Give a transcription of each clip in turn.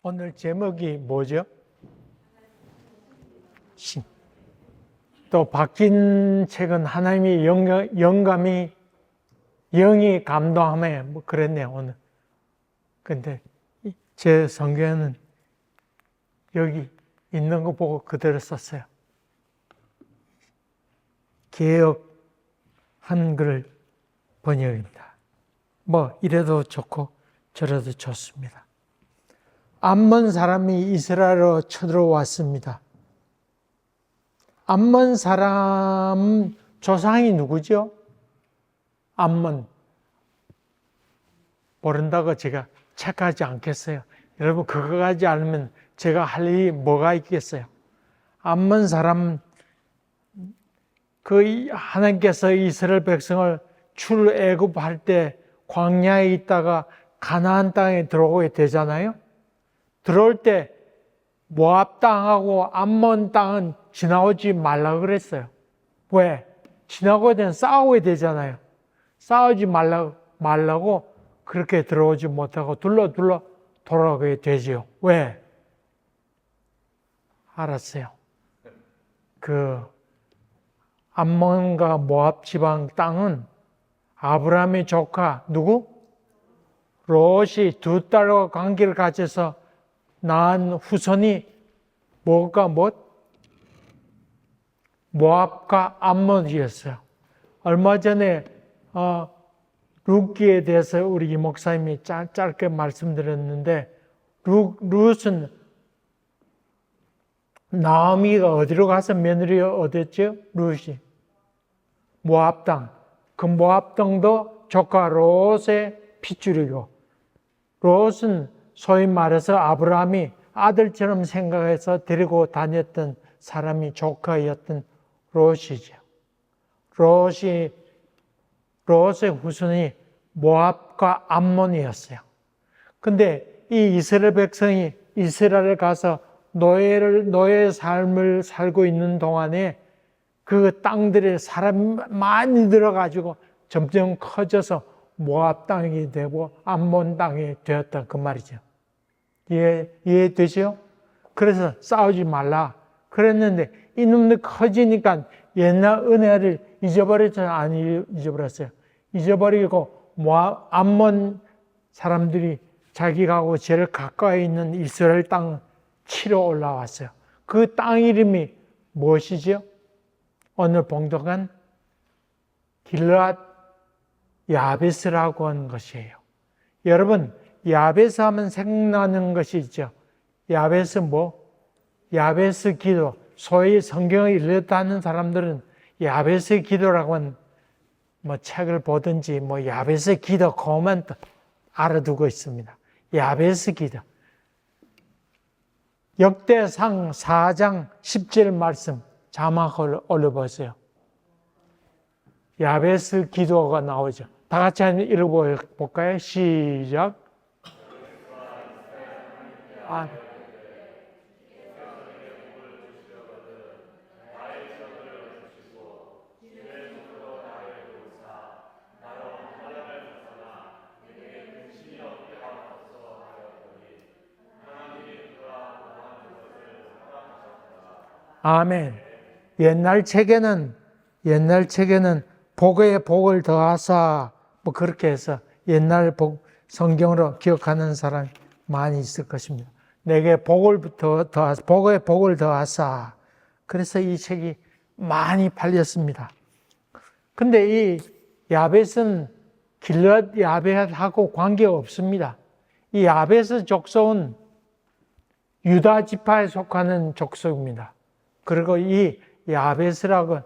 오늘 제목이 뭐죠? 신. 또 바뀐 책은 하나님의 영감이 영이 감동함에 뭐 그랬네요 오늘. 근데 제 성경에는 여기 있는 거 보고 그대로 썼어요. 개역 한글 번역입니다. 뭐 이래도 좋고 저래도 좋습니다. 암몬 사람이 이스라엘로 쳐들어왔습니다. 암몬 사람 조상이 누구죠? 암몬. 모른다고 제가 체크하지 않겠어요. 여러분 그거 가지 않으면 제가 할 일이 뭐가 있겠어요? 암몬 사람, 하나님께서 이스라엘 백성을 출애굽할 때 광야에 있다가 가나안 땅에 들어오게 되잖아요. 들어올 때 모압 땅하고 암몬 땅은 지나오지 말라 그랬어요. 왜? 지나고야 되면 싸우게 되잖아요. 싸우지 말라고 그렇게 들어오지 못하고 둘러 돌아가게 되지요. 왜? 알았어요. 암몬과 모압 지방 땅은 아브라함의 조카 누구? 롯이 두 딸과 관계를 가져서 낳은 후손이 모압과 암몬이었어요. 얼마 전에 룻기에 대해서 우리 이 목사님이 짧게 말씀드렸는데 룻은 나오미가 어디로 가서 며느리 얻었죠? 룻이 모압 땅. 그 모압 땅도 조카 롯의 핏줄이고 롯은 소위 말해서 아브라함이 아들처럼 생각해서 데리고 다녔던 사람이 조카였던 롯이죠. 롯의 후손이 모압과 암몬이었어요. 근데 이 이스라엘 백성이 이스라엘에 가서 노예 삶을 살고 있는 동안에 그 땅들에 사람이 많이 들어가지고 점점 커져서 모압 땅이 되고 암몬 땅이 되었다 그 말이죠. 이해되죠? 그래서 싸우지 말라 그랬는데 이놈들 커지니까 옛날 은혜를 잊어버렸잖아요. 안 잊어버렸어요. 잊어버리고 암몬 사람들이 자기하고 제일 가까이 있는 이스라엘 땅 치러 올라왔어요. 그 땅 이름이 무엇이죠? 오늘 봉독한 길르앗 야베스라고 하는 것이에요. 여러분 야베스 하면 생각나는 것이 있죠. 야베스 야베스 기도. 소위 성경을 읽었다는 사람들은 야베스 기도라고 하는 책을 보든지 야베스 기도 그것만 알아두고 있습니다. 야베스 기도. 역대상 4장 10절 말씀 자막을 올려보세요. 야베스 기도가 나오죠. 다 같이 한번 읽어볼까요? 시작. 아멘. 옛날 책에는 복에 복을 더하사 그렇게 해서 옛날 성경으로 기억하는 사람이 많이 있을 것입니다. 내게 복에 복을 더하사. 그래서 이 책이 많이 팔렸습니다. 근데 이 야벳은 길르앗 야벳하고 관계가 없습니다. 이 야벳의 족속은 유다 지파에 속하는 족속입니다. 그리고 이 야벳이라고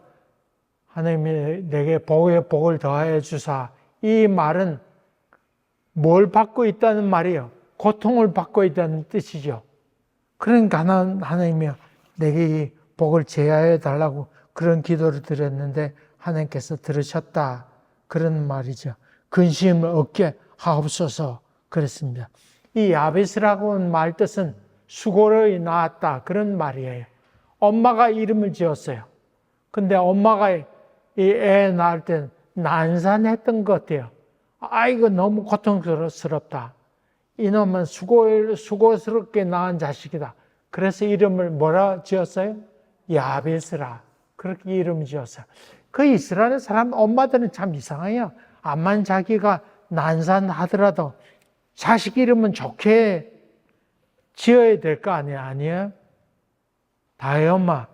하나님이 내게 복에 복을 더하여 주사 이 말은 뭘 받고 있다는 말이에요? 고통을 받고 있다는 뜻이죠. 그러니까 하나님이 내게 이 복을 제하여 달라고 그런 기도를 드렸는데 하나님께서 들으셨다. 그런 말이죠. 근심을 얻게 하옵소서 그랬습니다. 이 야벳이라고 하는 말 뜻은 수고를 낳았다. 그런 말이에요. 엄마가 이름을 지었어요. 근데 엄마가 이 애 낳을 때 난산했던 것 같아요. 아이고 너무 고통스럽다. 이놈은 수고스럽게 낳은 자식이다. 그래서 이름을 뭐라 지었어요? 야벳이라. 그렇게 이름 지었어요. 그 이스라엘 사람 엄마들은 참 이상해요. 암만 자기가 난산하더라도 자식 이름은 좋게 지어야 될 거 아니에요? 다혜 엄마,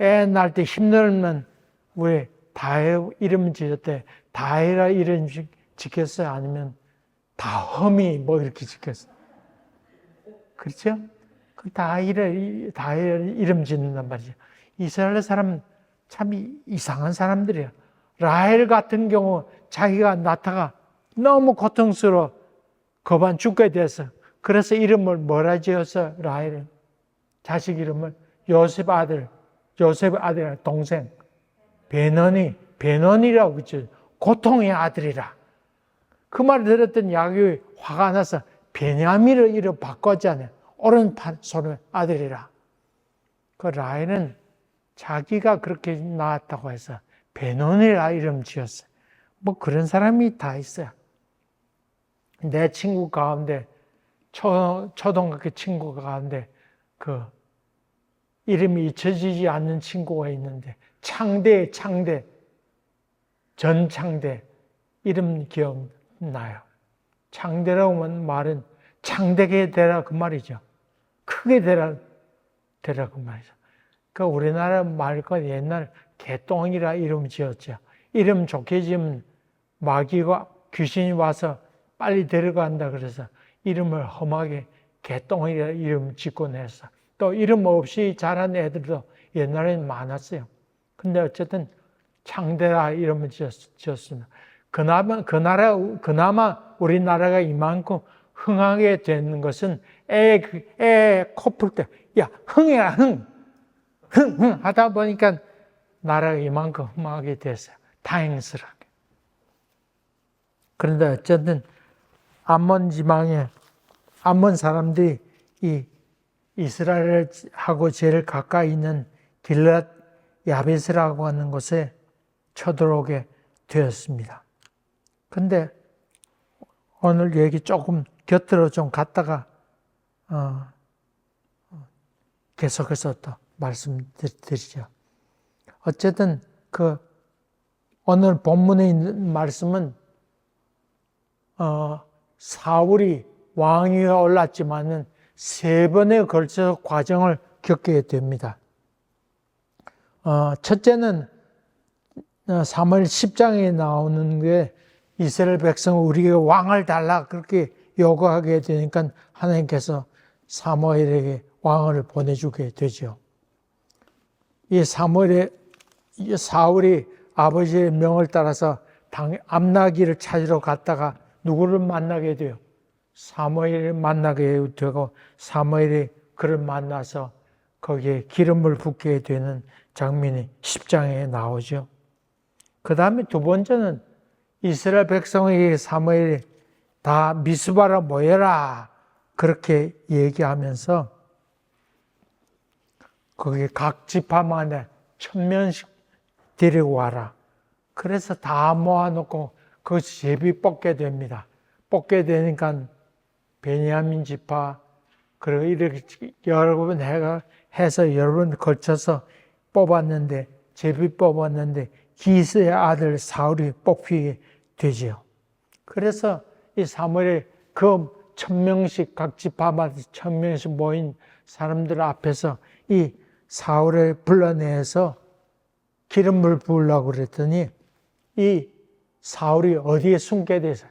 애 낳을 때 힘들면 왜 다혜 이름 지었대? 다혜라 이름 지켰어요? 아니면 다험이 뭐 이렇게 지켰어요? 그렇죠? 그 다혜 이름 짓는단 말이죠. 이스라엘 사람은 참 이상한 사람들이에요. 라헬 같은 경우 자기가 낳다가 너무 고통스러워 거반 죽게 돼서 그래서 이름을 뭐라 지었어? 라헬은 자식 이름을 요셉 아들 동생 베논이라고 그랬죠. 고통의 아들이라. 그 말을 들었더니 야곱이 화가 나서 베냐민을 이름 바꿨잖아요. 오른팔 손의 아들이라. 그 라헬은 자기가 그렇게 낳았다고 해서 베논이라 이름 지었어요. 뭐 그런 사람이 다 있어요. 내 친구 가운데 초등학교 친구 가운데 그 이름이 잊혀지지 않는 친구가 있는데 전창대 이름 기억나요. 창대라고 하는 말은 창대게 되라 그 말이죠. 크게 되라 그 말이죠. 그 우리나라 말과 옛날 개똥이라 이름 지었죠. 이름 좋게 지으면 마귀가 귀신이 와서 빨리 데려간다 그래서 이름을 험하게 개똥이라 이름 짓곤 했어. 또 이름 없이 자란 애들도 옛날에는 많았어요. 근데 어쨌든 창대라 이름을 지었습니다. 그나마 우리나라가 이만큼 흥하게 되는 것은 애 코 풀 때, 야, 흥이야, 흥 하다 보니까 나라가 이만큼 흥하게 됐어요. 다행스럽게. 그런데 어쨌든 암몬 지방에 암몬 사람들이 이 이스라엘하고 제일 가까이 있는 길랏 야벳이라고 하는 곳에 쳐들어오게 되었습니다. 근데 오늘 얘기 조금 곁으로 좀 갔다가 계속해서 또 말씀드리죠. 어쨌든 오늘 본문에 있는 말씀은 사울이 왕위에 올랐지만은 3번에 걸쳐서 과정을 겪게 됩니다. 첫째는 사무엘 10장에 나오는 게 이스라엘 백성 우리에게 왕을 달라 그렇게 요구하게 되니까 하나님께서 사무엘에게 왕을 보내주게 되죠. 이 사울이 아버지의 명을 따라서 암나기를 찾으러 갔다가 누구를 만나게 돼요? 사무엘을 만나게 되고 사무엘이 그를 만나서 거기에 기름을 붓게 되는 장면이 10장에 나오죠. 그 다음에 두 번째는 이스라엘 백성에게 사무엘이 다 미스바로 모여라 그렇게 얘기하면서 거기에 각 지파만에 1000명씩 데리고 와라. 그래서 다 모아놓고 거기서 제비 뽑게 됩니다. 뽑게 되니까 베냐민 지파 그리고 이렇게 여러 번 해서 여러 번 걸쳐서 뽑았는데 제비 뽑았는데 기스의 아들 사울이 뽑히게 되지요. 그래서 이 사무엘이 그 1000명씩 각 지파마다 1000명씩 모인 사람들 앞에서 이 사울을 불러내서 기름을 부으려고 그랬더니 이 사울이 어디에 숨게 돼서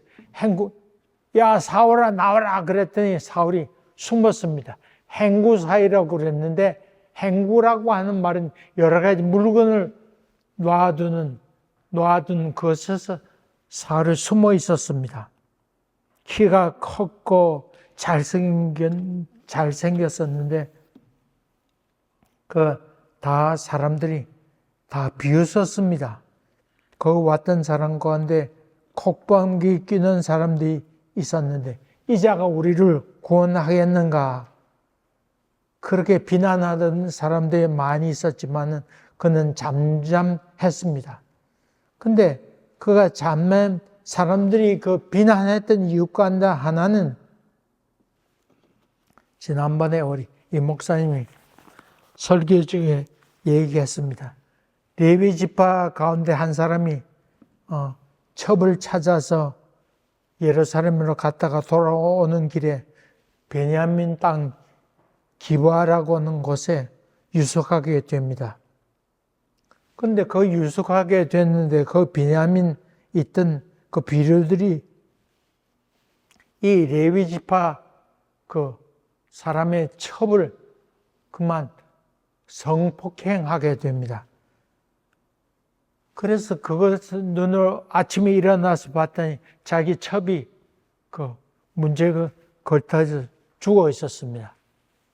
야 사울아 나와라 그랬더니 사울이 숨었습니다. 행구 사이라고 그랬는데 행구라고 하는 말은 여러 가지 물건을 놔둔 곳에서 사울이 숨어 있었습니다. 키가 컸고 잘생겼었는데 다 사람들이 다 비웃었습니다. 거기 왔던 사람 가운데 콧방귀 끼는 사람들이 있었는데 이 자가 우리를 구원하겠는가 그렇게 비난하던 사람들이 많이 있었지만 그는 잠잠했습니다. 근데 그가 사람들이 그 비난했던 이유 가운데 하나는 지난번에 우리 이 목사님이 설교 중에 얘기했습니다. 레위 지파 가운데 한 사람이 첩을 찾아서 예루살렘으로 갔다가 돌아오는 길에 베냐민 땅 기브아라고 하는 곳에 유숙하게 됩니다. 그런데 그 유숙하게 됐는데 그 베냐민 있던 그 비류들이 이 레위 지파 그 사람의 첩을 그만 성폭행하게 됩니다. 그래서 그것을 눈으로 아침에 일어나서 봤더니 자기 첩이 그 문제가 걸터져 죽어 있었습니다.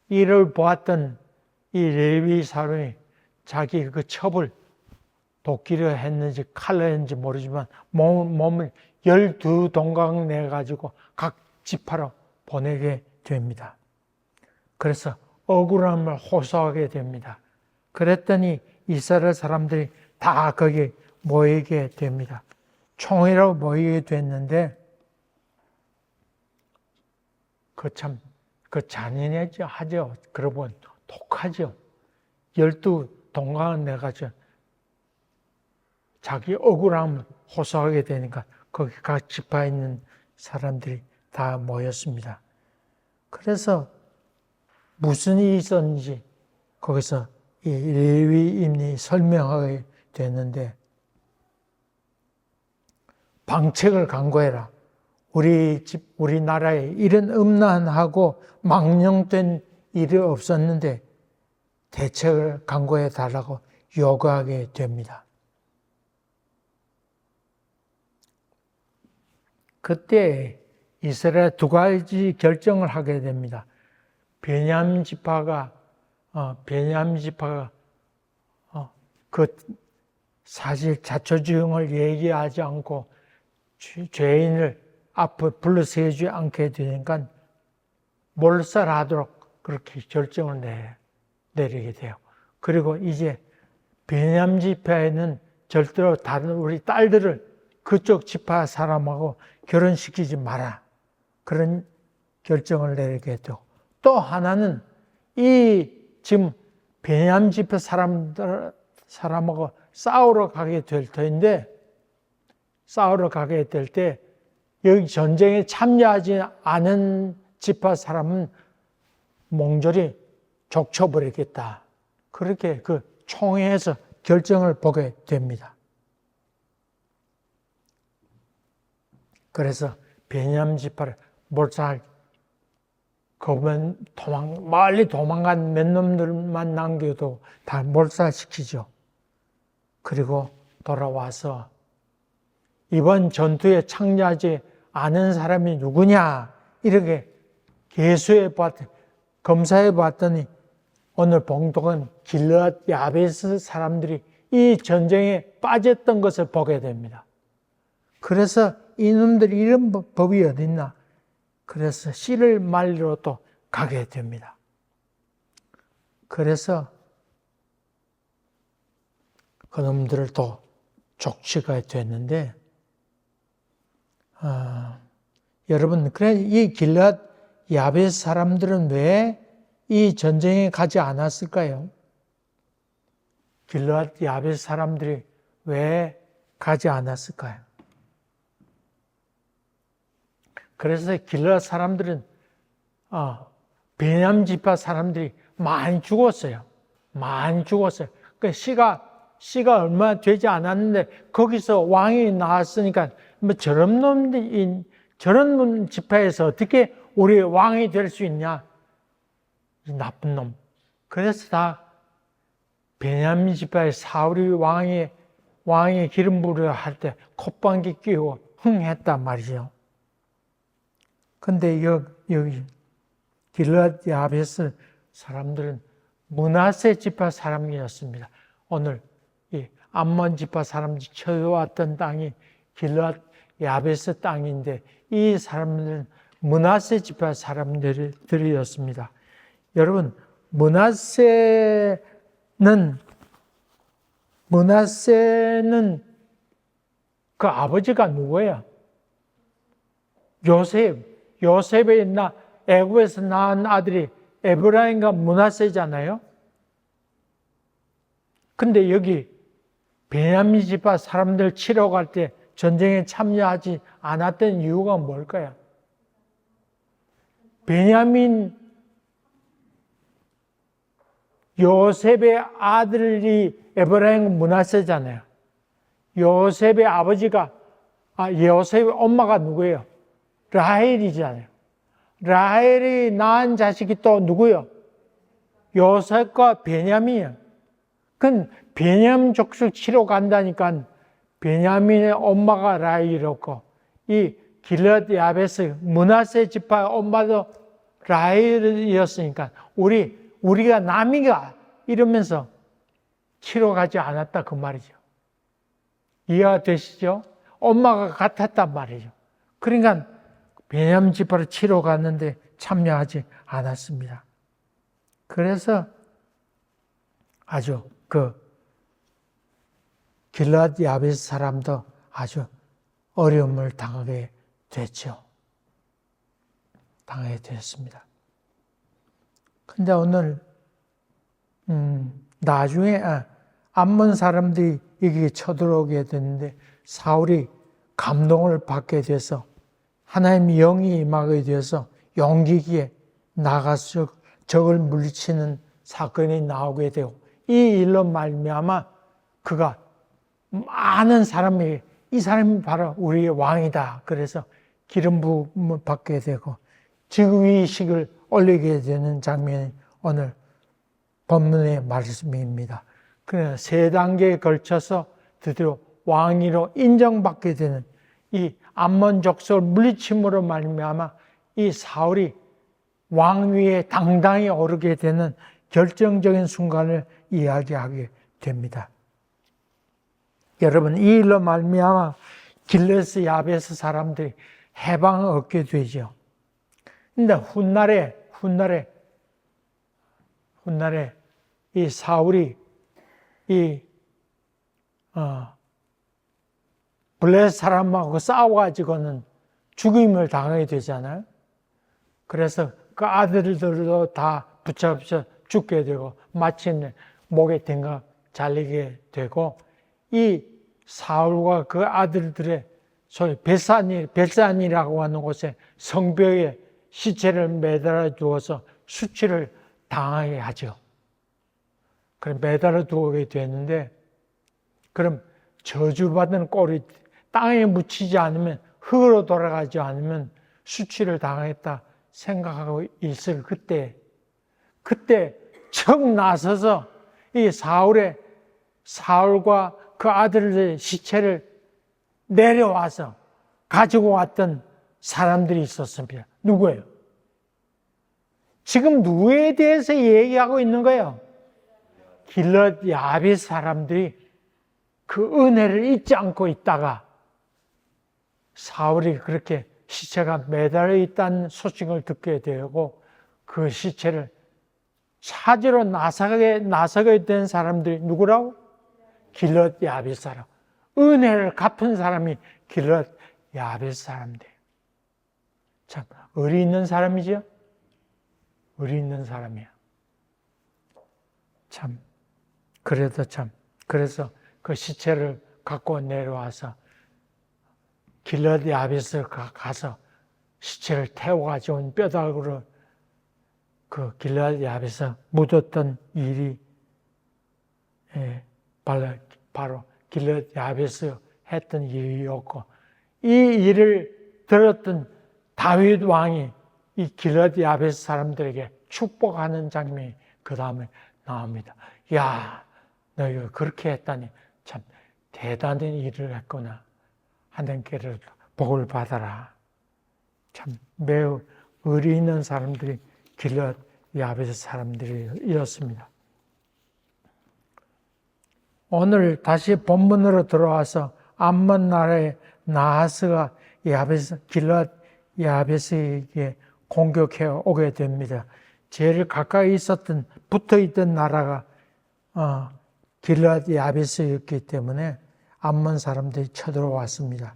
이를 보았던 이 레위 사람이 자기 그 첩을 도끼로 했는지 칼로 했는지 모르지만 몸을 12동강 내가지고 각 지파로 보내게 됩니다. 그래서 억울함을 호소하게 됩니다. 그랬더니 이스라엘 사람들이 다 거기 모이게 됩니다. 총회로 모이게 됐는데 그 잔인하죠. 하죠. 그러고 보면 독하죠. 12동강을 내가지고 자기 억울함을 호소하게 되니까 거기 각 지파에 있는 사람들이 다 모였습니다. 그래서 무슨 일이 있었는지 거기서 이 레위인이 설명하게 됐는데, 방책을 강구해라. 우리나라에 이런 음란하고 망령된 일이 없었는데 대책을 강구해 달라고 요구하게 됩니다. 그때 이스라엘 두 가지 결정을 하게 됩니다. 베냐민 지파가 그 사실 자초지종을 얘기하지 않고 죄인을 앞에 불러세우지 않게 되니까 몰살하도록 그렇게 결정을 내리게 돼요. 그리고 이제 베냐민 지파에는 절대로 다른 우리 딸들을 그쪽 지파 사람하고 결혼시키지 마라. 그런 결정을 내리게 되고, 또 하나는 이 지금 베냐민 지파 사람하고 싸우러 가게 될 터인데, 싸우러 가게 될 때 여기 전쟁에 참여하지 않은 지파 사람은 몽졸이 족쳐버리겠다. 그렇게 그 총회에서 결정을 보게 됩니다. 그래서 베냐민 지파를 몰살, 멀리 도망간 몇 놈들만 남겨도 다 몰살시키죠. 그리고 돌아와서 이번 전투에 참여하지 않은 사람이 누구냐 이렇게 검사해 봤더니 오늘 봉독은 길르앗 야베스 사람들이 이 전쟁에 빠졌던 것을 보게 됩니다. 그래서 이놈들이 이런 법이 어딨나? 그래서 씨를 말리러 또 가게 됩니다. 그래서 그놈들을 또 족치가 됐는데, 여러분, 그래 이 길르앗 야베스 사람들은 왜 이 전쟁에 가지 않았을까요? 길르앗 야베스 사람들이 왜 가지 않았을까요? 그래서 길르앗 사람들은 베냐민 지파 사람들이 많이 죽었어요. 많이 죽었어요. 그러니까 씨가 얼마 되지 않았는데 거기서 왕이 나왔으니까 뭐 저런 지파에서 어떻게 우리 왕이 될 수 있냐? 이 나쁜 놈. 그래서 다 베냐민 지파의 사울이 왕의 기름 부으려 할 때 콧방귀 끼고 흥했단 말이죠. 근데 여기 길르앗 야베스 사람들은 므낫세 지파 사람이었습니다. 오늘 이 암몬 지파 사람들이 쳐왔던 땅이 길르앗 야베스 땅인데 이 사람들은 므낫세 지파 사람들이었습니다. 여러분, 므낫세는 그 아버지가 누구예요? 요셉에 애굽에서 낳은 아들이 에브라임과 므낫세잖아요. 근데 여기 베냐민 지파 사람들 치러 갈 때 전쟁에 참여하지 않았던 이유가 뭘까요? 베냐민 요셉의 아들이 에브라임 므낫세잖아요. 요셉의 아버지가 요셉의 엄마가 누구예요? 라헬이잖아요. 라헬이 낳은 자식이 또 누구예요? 요셉과 베냐민이에요. 그건 베냐민 족속 치러 간다니까 베냐민의 엄마가 라헬이었고 이 길앗 야베스 므낫세 지파 엄마도 라헬이었으니까 우리가 남이가 이러면서 치러 가지 않았다 그 말이죠. 이해가 되시죠? 엄마가 같았단 말이죠. 그러니까 베냐민 지파를 치러 갔는데 참여하지 않았습니다. 그래서 아주 길앗 야베스 사람도 아주 어려움을 당하게 됐죠. 당하게 되었습니다. 근데 오늘 나중에 암몬 사람들이 여기에 쳐들어오게 됐는데 사울이 감동을 받게 돼서 하나님의 영이 임하게 되어서 용기기에 나가서 적을 물리치는 사건이 나오게 되고 이 일로 말미암아 그가 많은 사람이 이 사람이 바로 우리의 왕이다. 그래서 기름 부음을 받게 되고 즉위식을 올리게 되는 장면이 오늘 본문의 말씀입니다. 그래서 세 단계에 걸쳐서 드디어 왕위로 인정받게 되는 이 암몬 족속을 물리침으로 말미암아 이 사울이 왕위에 당당히 오르게 되는 결정적인 순간을 이야기하게 됩니다. 여러분, 이 일로 말미암아 길앗 야베스 사람들이 해방을 얻게 되죠. 근데 훗날에 이 사울이 블레셋 사람하고 싸워가지고는 죽임을 당하게 되잖아요. 그래서 그 아들들도 다 붙잡혀 죽게 되고 마침내 목에 댕가 잘리게 되고 이 사울과 그 아들들의 소위 벳산이라고 하는 곳에 성벽에 시체를 매달아 두어서 수치를 당하게 하죠. 그럼 매달아 두게 되는데 그럼 저주받은 꼴이 땅에 묻히지 않으면 흙으로 돌아가지 않으면 수치를 당하겠다 생각하고 있을 그때 척 나서서 이 사울과 그 아들의 시체를 내려와서 가지고 왔던 사람들이 있었습니다. 누구예요? 지금 누구에 대해서 얘기하고 있는 거예요? 길앗 야베스 사람들이 그 은혜를 잊지 않고 있다가 사울이 그렇게 시체가 매달려 있다는 소식을 듣게 되고 그 시체를 찾으러 나서게 된 사람들이 누구라고? 길앗 야베스 사람. 은혜를 갚은 사람이 길앗 야베스 사람들. 참 의리 있는 사람이죠? 의리 있는 사람이야. 참 그래서 그 시체를 갖고 내려와서 길앗 야베스 가서 시체를 태워가지고 뼈다구로 그 길앗 야베스 묻었던 일이 바로 길앗 야베스 했던 일이었고 이 일을 들었던 다윗 왕이 이 길앗 야베스 사람들에게 축복하는 장면이 그 다음에 나옵니다. 야, 너희가 그렇게 했다니 참 대단한 일을 했구나. 하나님께로 복을 받아라. 참 매우 의리 있는 사람들이 길앗 야베스 사람들이었습니다. 오늘 다시 본문으로 들어와서 암몬 나라의 나하스가 길앗 야베스에게 공격해 오게 됩니다. 제일 가까이 붙어있던 나라가 길앗 야베스였기 때문에 암몬 사람들이 쳐들어왔습니다.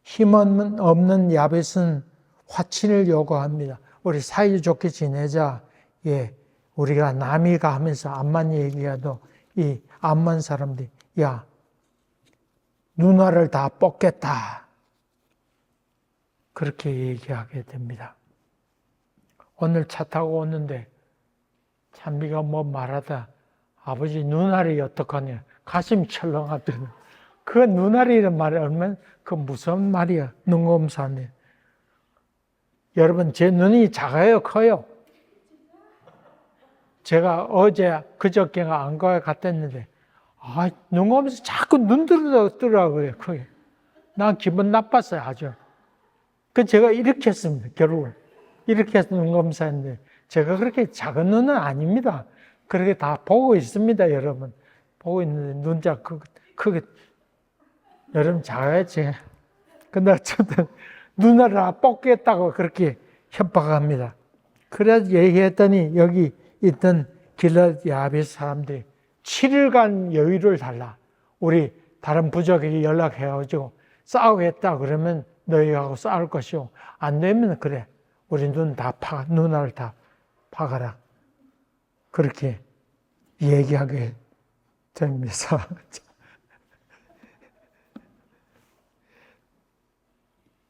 힘없는 야베스는 화친을 요구합니다. 우리 사이좋게 지내자. 예, 우리가 남이 가면서 암만 얘기해도 이 암만 사람들이 야, 누나를 다 뽑겠다. 그렇게 얘기하게 됩니다. 오늘 차 타고 오는데 찬미가 뭐 말하다 아버지 눈알이 어떡하냐. 가슴이 철렁하더니 그 눈알이란 말이 얼마나 그 무서운 말이야. 눈검사네. 여러분 제 눈이 작아요 커요? 제가 어제 그저께가 안과에 갔댔는데 눈검사 자꾸 눈 뜨더라고요. 그게. 난 기분 나빴어요 아주. 그 제가 이렇게 했습니다. 결국은. 이렇게 해서 눈검사했는데 제가 그렇게 작은 눈은 아닙니다. 그렇게 다 보고 있습니다, 여러분. 보고 있는데 눈자 크게 여러분 작아야지. 근데 어쨌든 눈을 다 뽑겠다고 그렇게 협박합니다. 그래서 얘기했더니 여기 있던 길랏 야베스 사람들이 7일간 여유를 달라. 우리 다른 부족에게 연락해가지고 싸우겠다 그러면 너희하고 싸울 것이요. 안 되면 그래. 우리 눈알 다 파가라. 그렇게 얘기하게 됩니다.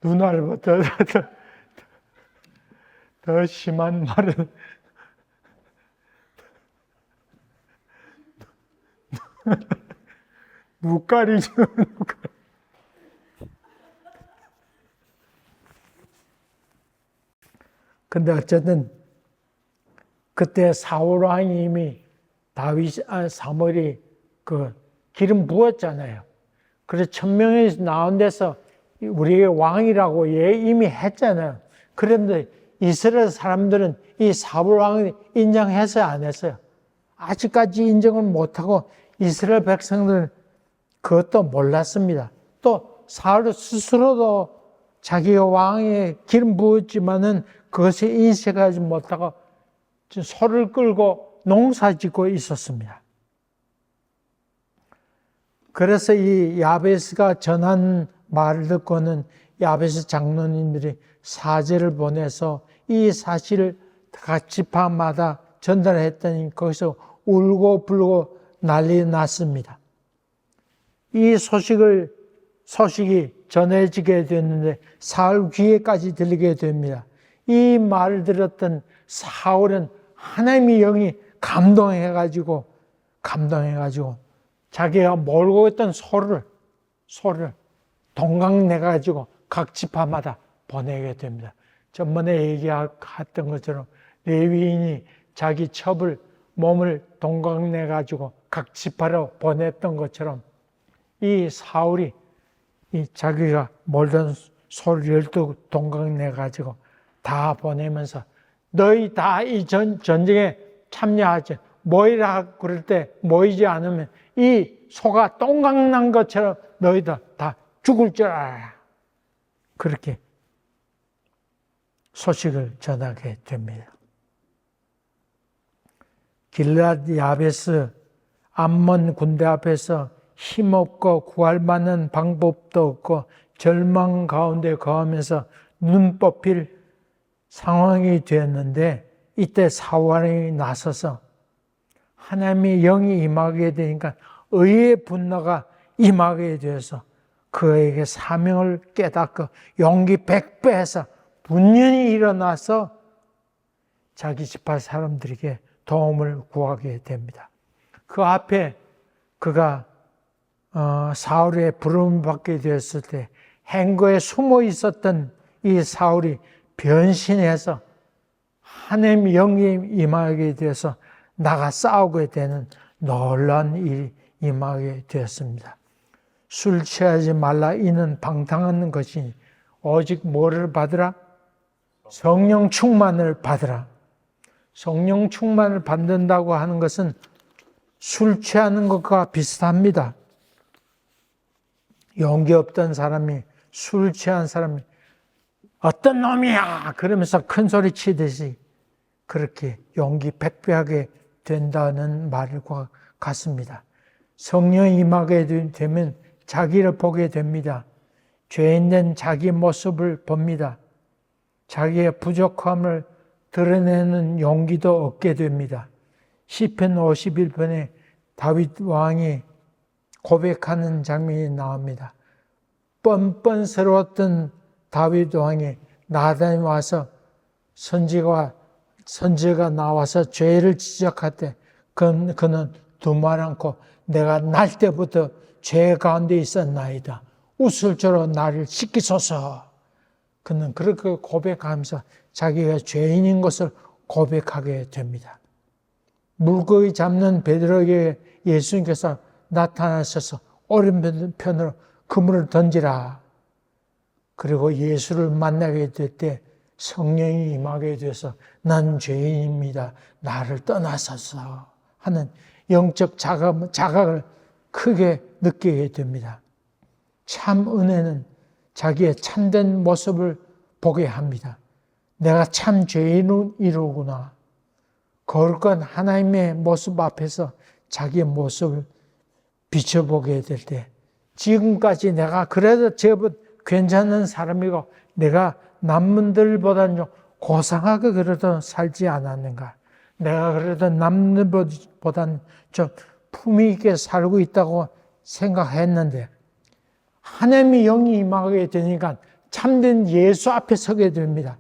눈알보다 더 심한 말은 눈깔이죠. 근데 어쨌든 그때 사울 왕이 이미 사무엘이 그 기름 부었잖아요. 그래서 1000명이 나온 데서 우리의 왕이라고 이미 했잖아요. 그런데 이스라엘 사람들은 이 사울 왕을 인정했어요, 안 했어요? 아직까지 인정을 못하고 이스라엘 백성들은 그것도 몰랐습니다. 또 사울 스스로도 자기가 왕에 기름 부었지만은 그것에 인식하지 못하고 소를 끌고 농사 짓고 있었습니다. 그래서 이 야베스가 전한 말을 듣고는 야베스 장로님들이 사제를 보내서 이 사실을 각 지파마다 전달했더니 거기서 울고 불고 난리 났습니다. 이 소식이 전해지게 됐는데 사울 귀에까지 들리게 됩니다. 이 말을 들었던 사울은 하나님의 영이 감동해가지고 자기가 몰고 있던 소를 동강내가지고 각 지파마다 보내게 됩니다. 전번에 얘기했던 것처럼 레위인이 자기 몸을 동강내가지고 각 지파로 보냈던 것처럼 이 사울이 자기가 몰던 소를 12 동강내가지고 다 보내면서 너희 다 이 전쟁에 참여하지 모이라 그럴 때 모이지 않으면 이 소가 똥강난 것처럼 너희들 다 죽을 줄 알아. 그렇게 소식을 전하게 됩니다. 길랏 야베스 암몬 군대 앞에서 힘없고 구할만한 방법도 없고 절망 가운데 거하면서 눈 뽑힐 상황이 되었는데 이때 사울이 나서서 하나님의 영이 임하게 되니까 의의 분노가 임하게 되어서 그에게 사명을 깨닫고 용기 100배해서 분연히 일어나서 자기 지파 사람들에게 도움을 구하게 됩니다. 그 앞에 그가 사울의 부름을 받게 되었을 때 행거에 숨어 있었던 이 사울이 변신해서 하나님의 영이 임하게 되어서 나가 싸우게 되는 놀라운 일이 임하게 되었습니다. 술 취하지 말라 이는 방탕한 것이니 오직 뭐를 받으라? 성령 충만을 받으라. 성령 충만을 받는다고 하는 것은 술 취하는 것과 비슷합니다. 용기 없던 사람이 술 취한 사람이 어떤 놈이야 그러면서 큰 소리 치듯이 그렇게 용기 100배하게 된다는 말과 같습니다. 성령이 임하게 되면 자기를 보게 됩니다. 죄인된 자기 모습을 봅니다. 자기의 부족함을 드러내는 용기도 얻게 됩니다. 시편 51편에 다윗 왕이 고백하는 장면이 나옵니다. 뻔뻔스러웠던 다윗 왕이 나단에 와서 선지가 나와서 죄를 지적할 때 그는 두말 않고 내가 날 때부터 죄 가운데 있었나이다. 우슬조로 나를 씻기소서. 그는 그렇게 고백하면서 자기가 죄인인 것을 고백하게 됩니다. 물고기 잡는 베드로에게 예수님께서 나타나셔서 오른편으로 그물을 던지라. 그리고 예수를 만나게 될 때 성령이 임하게 돼서 난 죄인입니다. 나를 떠나소서 하는 영적 자각을 크게 느끼게 됩니다. 참 은혜는 자기의 참된 모습을 보게 합니다. 내가 참 죄인이로구나. 거룩한 하나님의 모습 앞에서 자기의 모습을 비춰보게 될 때 지금까지 내가 그래도 제법 괜찮은 사람이고 내가 남들보다는 좀 고상하게 그래도 살지 않았는가. 내가 그래도 남들보다는 좀 품위 있게 살고 있다고 생각했는데 하나님의 영이 임하게 되니까 참된 예수 앞에 서게 됩니다.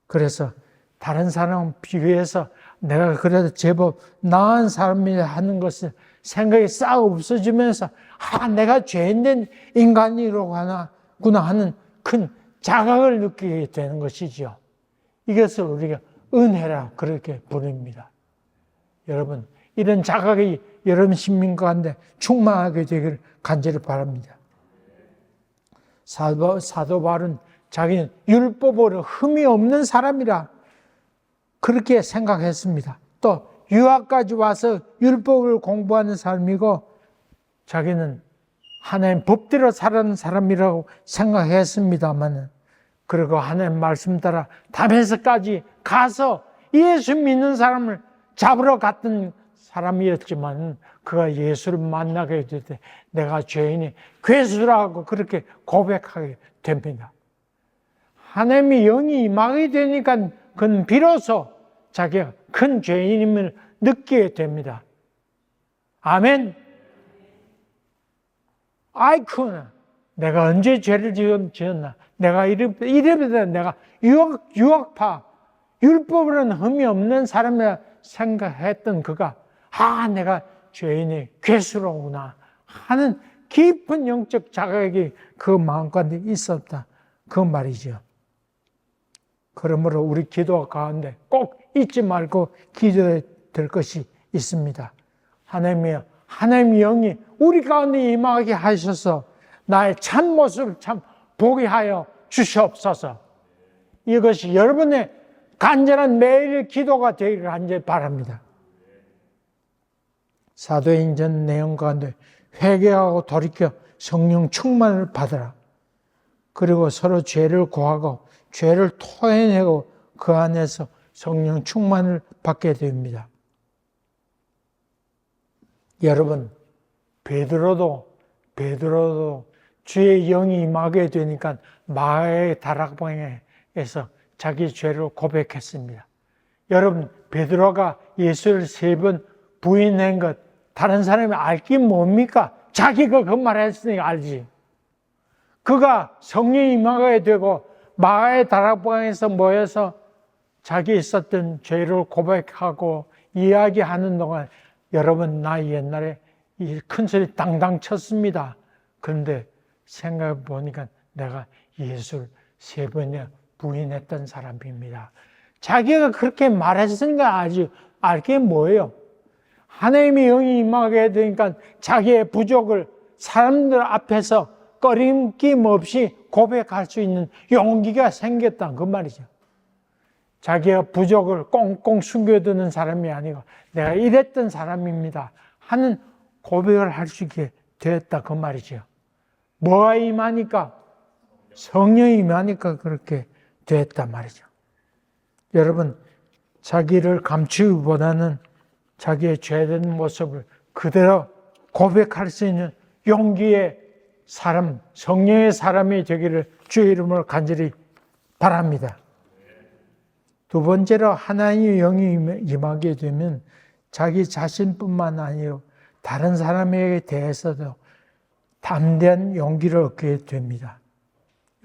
그래서 다른 사람 비교해서 내가 그래도 제법 나은 사람이라 하는 것을 생각이 싹 없어지면서 내가 죄인된 인간이로구나 하는 큰 자각을 느끼게 되는 것이죠. 이것을 우리가 은혜라 그렇게 부릅니다. 여러분, 이런 자각이 여러분 신민 가운데 충만하게 되기를 간절히 바랍니다. 사도 바울은 자기는 율법으로 흠이 없는 사람이라 그렇게 생각했습니다. 또 유학까지 와서 율법을 공부하는 사람이고 자기는 하나님 법대로 살아가는 사람이라고 생각했습니다만 그리고 하나님 말씀 따라 다메섹까지 가서 예수 믿는 사람을 잡으러 갔던 사람이었지만 그가 예수를 만나게 될 때 내가 죄인이 괴수라고 그렇게 고백하게 됩니다. 하나님의 영이 임하게 되니까 그는 비로소 자기가 큰 죄인임을 느끼게 됩니다. 아멘. 아이쿠나, 내가 언제 죄를 지었나? 내가 이래서 내가 유학파, 율법으로는 흠이 없는 사람이라 생각했던 그가 내가 죄인의 괴수로구나 하는 깊은 영적 자각이 그 마음 가운데 있었다. 그 말이죠. 그러므로 우리 기도 가운데 꼭 잊지 말고 기도해야 될 것이 있습니다. 하나님의 영이 우리 가운데 임하게 하셔서 나의 참 모습을 참 보게 하여 주시옵소서. 이것이 여러분의 간절한 매일 기도가 되기를 간절히 바랍니다. 사도행전 내용 가운데 회개하고 돌이켜 성령 충만을 받으라. 그리고 서로 죄를 고하고 죄를 토해내고 그 안에서 성령 충만을 받게 됩니다. 여러분, 베드로도 주의 영이 임하게 되니까 마가의 다락방에서 자기 죄를 고백했습니다. 여러분, 베드로가 예수를 3번 부인한 것 다른 사람이 알긴 뭡니까? 자기가 그 말했으니까 알지. 그가 성령이 임하게 되고 마가의 다락방에서 모여서 자기 있었던 죄를 고백하고 이야기하는 동안 여러분, 나 옛날에 이 큰 소리 당당 쳤습니다. 그런데 생각해 보니까 내가 예수를 3번이나 부인했던 사람입니다. 자기가 그렇게 말했으니까 아주 알게 뭐예요? 하나님의 영이 임하게 되니까 자기의 부족을 사람들 앞에서 꺼림낌 없이 고백할 수 있는 용기가 생겼다 그 말이죠. 자기가 부족을 꽁꽁 숨겨두는 사람이 아니고 내가 이랬던 사람입니다 하는 고백을 할 수 있게 되었다 그 말이죠. 뭐가 임하니까? 성령이 임하니까 그렇게 되었단 말이죠. 여러분, 자기를 감추기보다는 자기의 죄된 모습을 그대로 고백할 수 있는 용기의 사람, 성령의 사람이 되기를 주의 이름으로 간절히 바랍니다. 두 번째로 하나님의 영이 임하게 되면 자기 자신뿐만 아니라 다른 사람에게 대해서도 담대한 용기를 얻게 됩니다.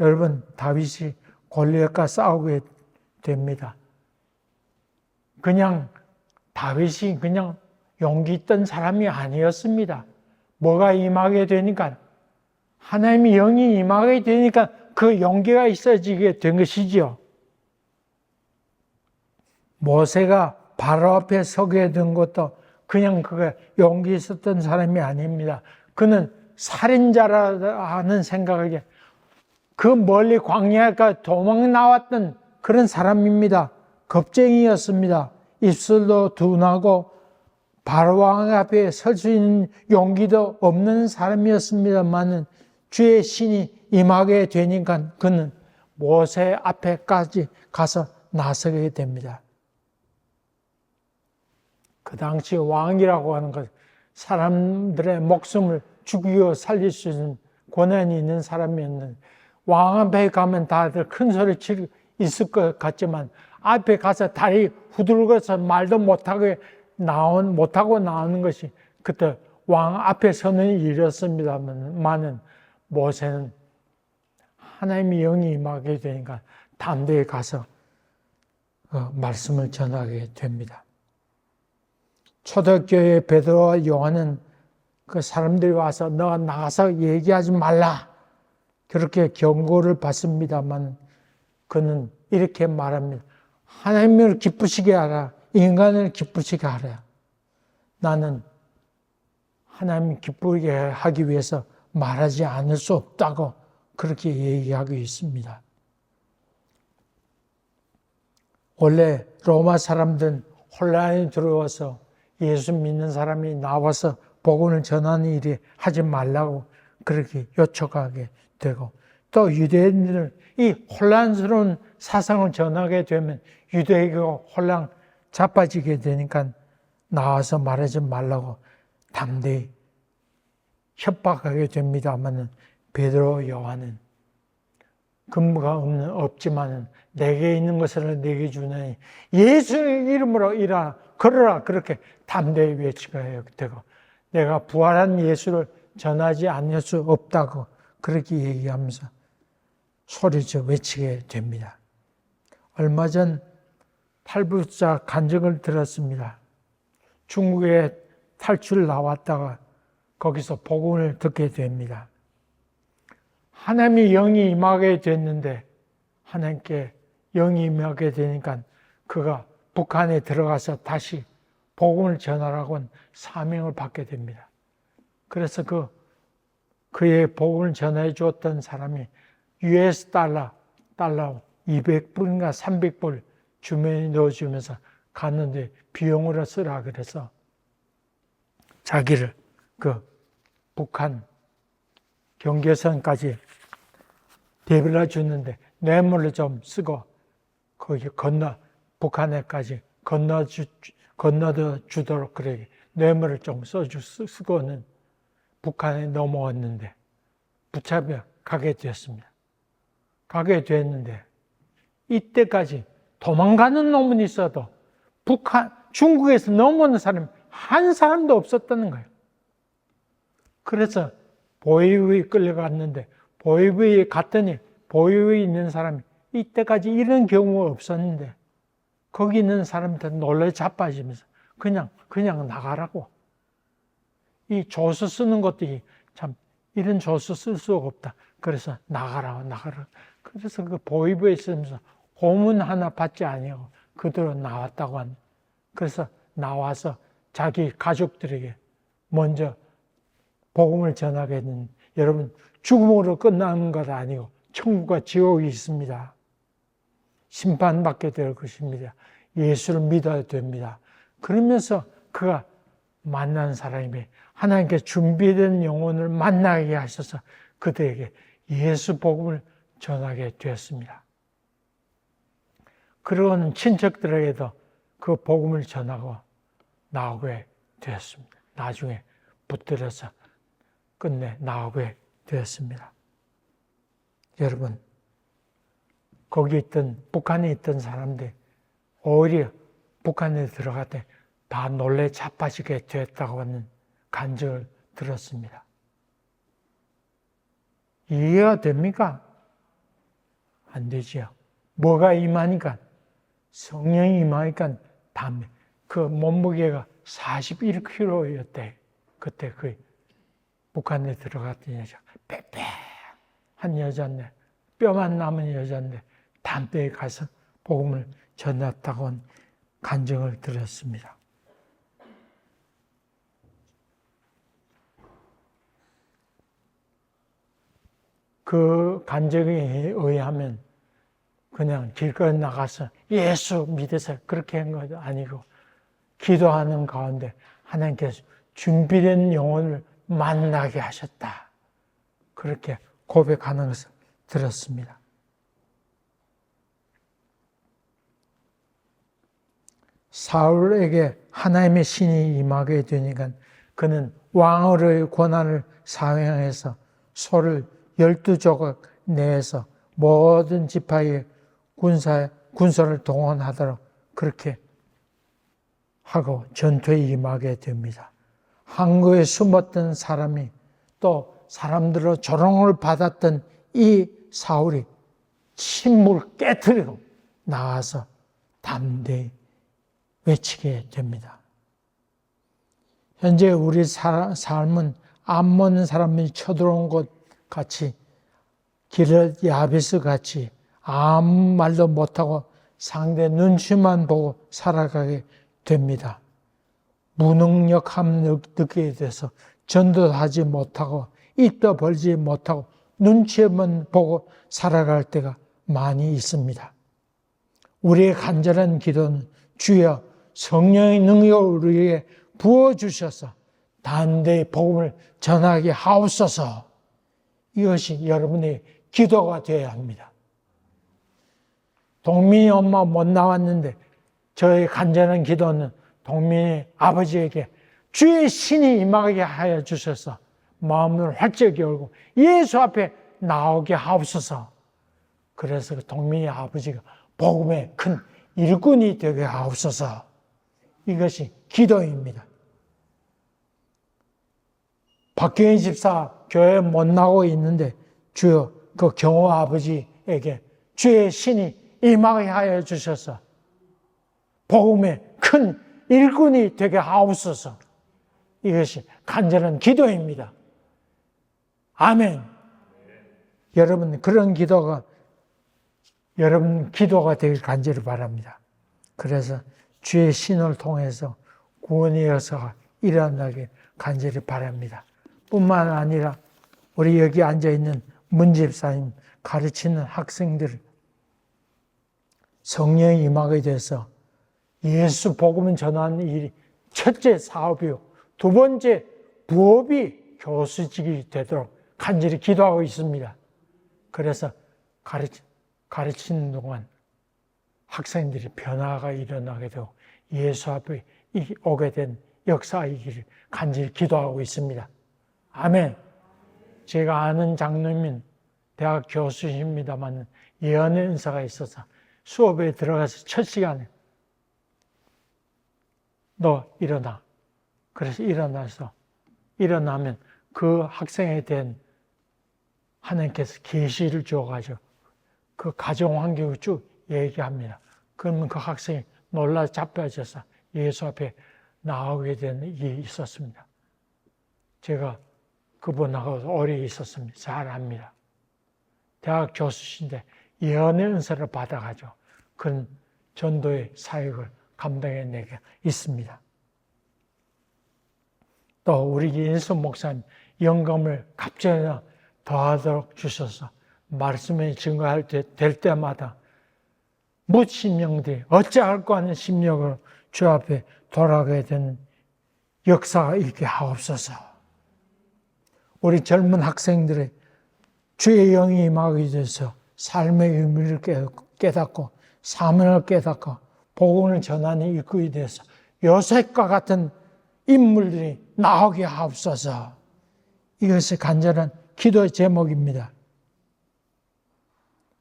여러분, 다윗이 골리앗과 싸우게 됩니다. 다윗이 그냥 용기 있던 사람이 아니었습니다. 뭐가 임하게 되니까, 하나님의 영이 임하게 되니까 그 용기가 있어지게 된 것이지요. 모세가 바로 앞에 서게 된 것도 그냥 그가 용기 있었던 사람이 아닙니다. 그는 살인자라는 생각을, 그 멀리 광야가 도망 나왔던 그런 사람입니다. 겁쟁이였습니다. 입술도 둔하고 바로 왕 앞에 설 수 있는 용기도 없는 사람이었습니다만은 주의 신이 임하게 되니까 그는 모세 앞에까지 가서 나서게 됩니다. 그 당시 왕이라고 하는 것, 사람들의 목숨을 죽이고 살릴 수 있는 권한이 있는 사람이었는데, 왕 앞에 가면 다들 큰 소리 치고 있을 것 같지만 앞에 가서 다리 후들거서 말도 못하고 나오는 것이 그때 왕 앞에 서는 일이었습니다만은 모세는 하나님의 영이 임하게 되니까 담대히 가서 말씀을 전하게 됩니다. 초대교회 베드로와 요한은 그 사람들이 와서 너가 나가서 얘기하지 말라 그렇게 경고를 받습니다만 그는 이렇게 말합니다. 하나님을 기쁘시게 하라. 인간을 기쁘시게 하라. 나는 하나님 기쁘게 하기 위해서 말하지 않을 수 없다고 그렇게 얘기하고 있습니다. 원래 로마 사람들은 혼란이 들어와서 예수 믿는 사람이 나와서 복음을 전하는 일이 하지 말라고 그렇게 요청하게 되고, 또 유대인들은 이 혼란스러운 사상을 전하게 되면 유대교가 혼란 자빠지게 되니까 나와서 말하지 말라고 담대히 협박하게 됩니다만 베드로 요한은 근무가 없지만 내게 있는 것을 내게 주나니 예수의 이름으로 일어나 걸어라 그렇게 담대히 외치게 되고, 내가 부활한 예수를 전하지 않을 수 없다고 그렇게 얘기하면서 소리쳐 외치게 됩니다. 얼마 전 탈북자 간증을 들었습니다. 중국에 탈출 나왔다가 거기서 복음을 듣게 됩니다. 하나님의 영이 임하게 됐는데, 하나님께 영이 임하게 되니까 그가 북한에 들어가서 다시 복음을 전하라고 사명을 받게 됩니다. 그래서 그의 복음을 전해 주었던 사람이 US 달러 200불인가 300불 주머니에 넣어주면서 갔는데 비용으로 쓰라 그래서 자기를 그 북한 경계선까지 데려다 주는데 뇌물을 좀 쓰고 거기 북한에까지 건너다 주도록 그렇게 뇌물을 좀 쓰고는 북한에 넘어왔는데 붙잡혀 가게 되었습니다. 가게 됐는데 이때까지 도망가는 놈은 있어도 중국에서 넘어오는 사람이 한 사람도 없었다는 거예요. 그래서 보위부에 끌려갔는데 보위부에 갔더니 보위부에 있는 사람이 이때까지 이런 경우가 없었는데 거기 있는 사람한테 놀래 자빠지면서 그냥 나가라고. 이 조서 쓰는 것도 참 이런 조서 쓸 수가 없다. 그래서 나가라. 그래서 그 보위부에 있으면서 고문 하나 받지 아니하고 그대로 나왔다고 합니다. 그래서 나와서 자기 가족들에게 먼저 복음을 전하게 했는데, 여러분 죽음으로 끝나는 것 아니고 천국과 지옥이 있습니다. 심판받게 될 것입니다. 예수를 믿어야 됩니다. 그러면서 그가 만난 사람이 하나님께 준비된 영혼을 만나게 하셔서 그들에게 예수 복음을 전하게 되었습니다. 그러고는 친척들에게도 그 복음을 전하고 나오게 되었습니다. 나중에 붙들어서 끝내 나오게 되었습니다. 여러분, 거기 북한에 있던 사람들 오히려 북한에 들어갈 때 다 놀래 자빠지게 됐다고 하는 간증을 들었습니다. 이해가 됩니까? 안 되지요. 뭐가 임하니까? 성령이 임하니까 담배. 그 몸무게가 41kg였대. 그때 그 북한에 들어갔던 여자. 빽빽한 여자인데, 뼈만 남은 여자인데, 담배에 가서 복음을 전했다고 한 간증을 들었습니다. 그 간증에 의하면 그냥 길거리 나가서 예수 믿으세요 그렇게 한 것도 아니고 기도하는 가운데 하나님께서 준비된 영혼을 만나게 하셨다. 그렇게 고백하는 것을 들었습니다. 사울에게 하나님의 신이 임하게 되니까 그는 왕으로의 권한을 사용해서 소를 12조각 내에서 모든 지파의 군사를 동원하도록 그렇게 하고 전투에 임하게 됩니다. 항구에 숨었던 사람이 또 사람들로 조롱을 받았던 이 사울이 침묵을 깨트리고 나와서 담대히 외치게 됩니다. 현재 우리 삶은 암몬 사람이 쳐들어온 것 같이 길을 야베스 같이 아무 말도 못하고 상대 눈치만 보고 살아가게 됩니다. 무능력함 느끼게 돼서 전도도 하지 못하고 입도 벌지 못하고 눈치만 보고 살아갈 때가 많이 있습니다. 우리의 간절한 기도는 주여 성령의 능력을 우리에게 부어주셔서 단대히 복음을 전하게 하옵소서. 이것이 여러분의 기도가 되어야 합니다. 동민이 엄마 못 나왔는데 저의 간절한 기도는 동민이 아버지에게 주의 신이 임하게 하여 주셔서 마음을 활짝 열고 예수 앞에 나오게 하옵소서. 그래서 동민이 아버지가 복음의 큰 일꾼이 되게 하옵소서. 이것이 기도입니다. 박경희 집사 교회 못 나오고 있는데 주여 그 경호 아버지에게 주의 신이 임하게 하여 주셔서 복음의 큰 일꾼이 되게 하옵소서. 이것이 간절한 기도입니다. 아멘. 여러분 그런 기도가 여러분 기도가 되길 간절히 바랍니다. 그래서 주의 신을 통해서 구원의 역사가 일어나길 간절히 바랍니다. 뿐만 아니라 우리 여기 앉아있는 문집사님 가르치는 학생들 성령이 임하게 돼서 예수 복음을 전하는 일이 첫째 사업이요. 두 번째 부업이 교수직이 되도록 간절히 기도하고 있습니다. 그래서 가르치는 동안 학생들이 변화가 일어나게 되고 예수 앞에 오게 된 역사이기를 간절히 기도하고 있습니다. 아멘. 제가 아는 장로님 대학 교수십니다만 예언의 은사가 있어서 수업에 들어가서 첫 시간에 너 일어나. 그래서 일어나면 그 학생에 대한 하나님께서 계시를 주어가지고 그 가정 환경을 쭉 얘기합니다. 그러면 그 학생이 놀라 자빠져서 예수 앞에 나오게 된 일이 있었습니다. 제가 그분하고 오래 있었습니다. 잘 압니다. 대학 교수신데 예언의 은사를 받아가지고 그런 전도의 사역을 감당해내게 있습니다. 또 우리 인수 목사님 영감을 갑자기 더하도록 주셔서 말씀에 증거할 될 때마다 무심령들이 어찌할까 하는 심령을 주 앞에 돌아가게 되는 역사가 있게 하옵소서. 우리 젊은 학생들의 주의 영이 임하게 돼서 삶의 의미를 깨닫고 사명을 깨닫고 복음을 전하는 일꾼이 돼서 요셉과 같은 인물들이 나오게 하옵소서. 이것이 간절한 기도의 제목입니다.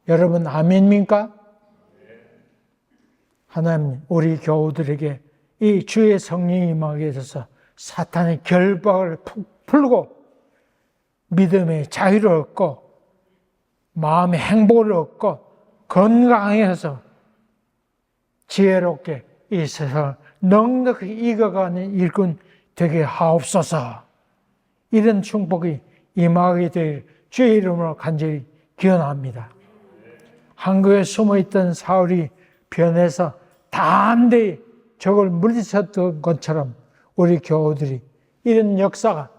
여러분 아멘입니까? 하나님, 우리 교우들에게 이 주의 성령이 임하게 해서 사탄의 결박을 푹 풀고 믿음의 자유를 얻고 마음의 행복을 얻고 건강해서 지혜롭게 이 세상을 넉넉히 이겨가는 일꾼 되게 하옵소서. 이런 축복이 임하게 될 주의 이름으로 간절히 기원합니다. 한국에 숨어있던 사울이 변해서 담대히 적을 물리쳤던 것처럼 우리 교우들이 이런 역사가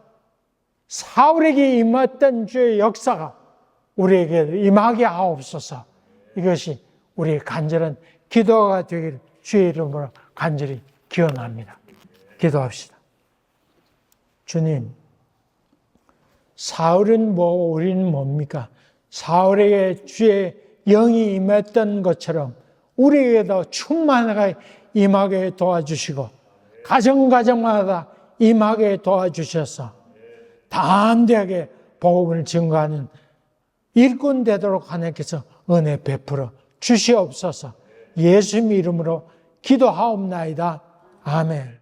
사울에게 임했던 주의 역사가 우리에게도 임하게 하옵소서. 이것이 우리의 간절한 기도가 되길 주의 이름으로 간절히 기원합니다. 기도합시다. 주님, 사울은 뭐 우리는 뭡니까? 사울에게 주의 영이 임했던 것처럼 우리에게도 충만하게 임하게 도와주시고 가정가정마다 임하게 도와주셔서 담대하게 복음을 증거하는 일꾼 되도록 하나님께서 은혜 베풀어 주시옵소서. 예수님 이름으로 기도하옵나이다. 아멘.